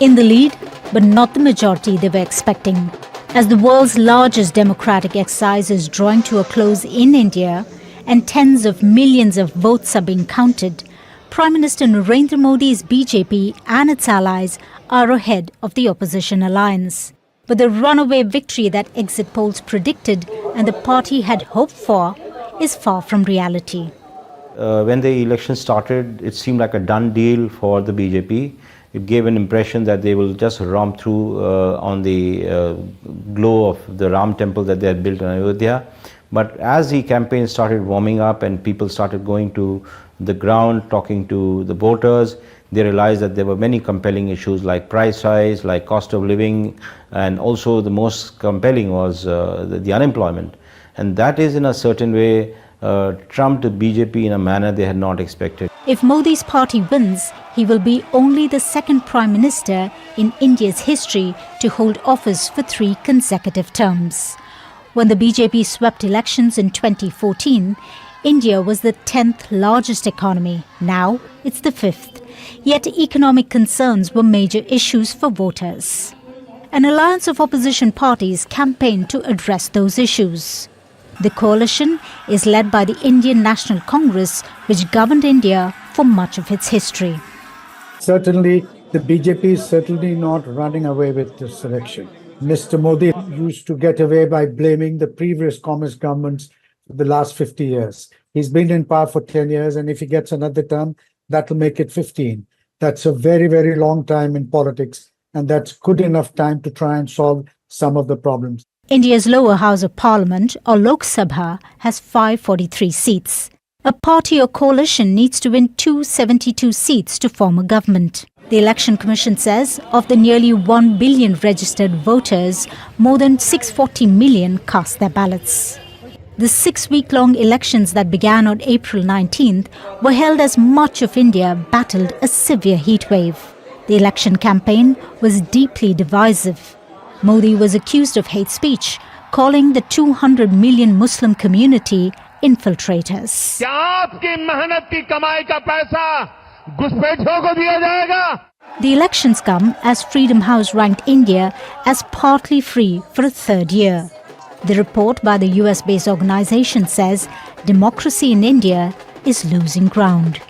in the lead, but not the majority they were expecting. As the world's largest democratic exercise is drawing to a close in India and tens of millions of votes are being counted, Prime Minister Narendra Modi's BJP and its allies are ahead of the opposition alliance. But the runaway victory that exit polls predicted and the party had hoped for is far from reality. When the election started, it seemed like a done deal for the BJP. It gave an impression that they will just romp through on the glow of the Ram temple that they had built in Ayodhya. But as the campaign started warming up and people started going to the ground, talking to the voters, they realized that there were many compelling issues like price rise, like cost of living, and also the most compelling was the unemployment. And that is in a certain way trumped the BJP in a manner they had not expected. If Modi's party wins, he will be only the second Prime Minister in India's history to hold office for 3 consecutive terms. When the BJP swept elections in 2014, India was the 10th largest economy. Now it's the 5th. Yet economic concerns were major issues for voters. An alliance of opposition parties campaigned to address those issues. The coalition is led by the Indian National Congress, which governed India for much of its history. Certainly, the BJP is certainly not running away with this election. Mr. Modi used to get away by blaming the previous communist governments for the last 50 years. He's been in power for 10 years, and if he gets another term, that will make it 15. That's a very, very long time in politics, and that's good enough time to try and solve some of the problems. India's lower house of parliament, or Lok Sabha, has 543 seats. A party or coalition needs to win 272 seats to form a government. The Election Commission says of the nearly 1 billion registered voters, more than 640 million cast their ballots. The 6-week-long elections that began on April 19th were held as much of India battled a severe heatwave. The election campaign was deeply divisive. Modi was accused of hate speech, calling the 200 million Muslim community infiltrators. The elections come as Freedom House ranked India as partly free for a 3rd year. The report by the US-based organization says democracy in India is losing ground.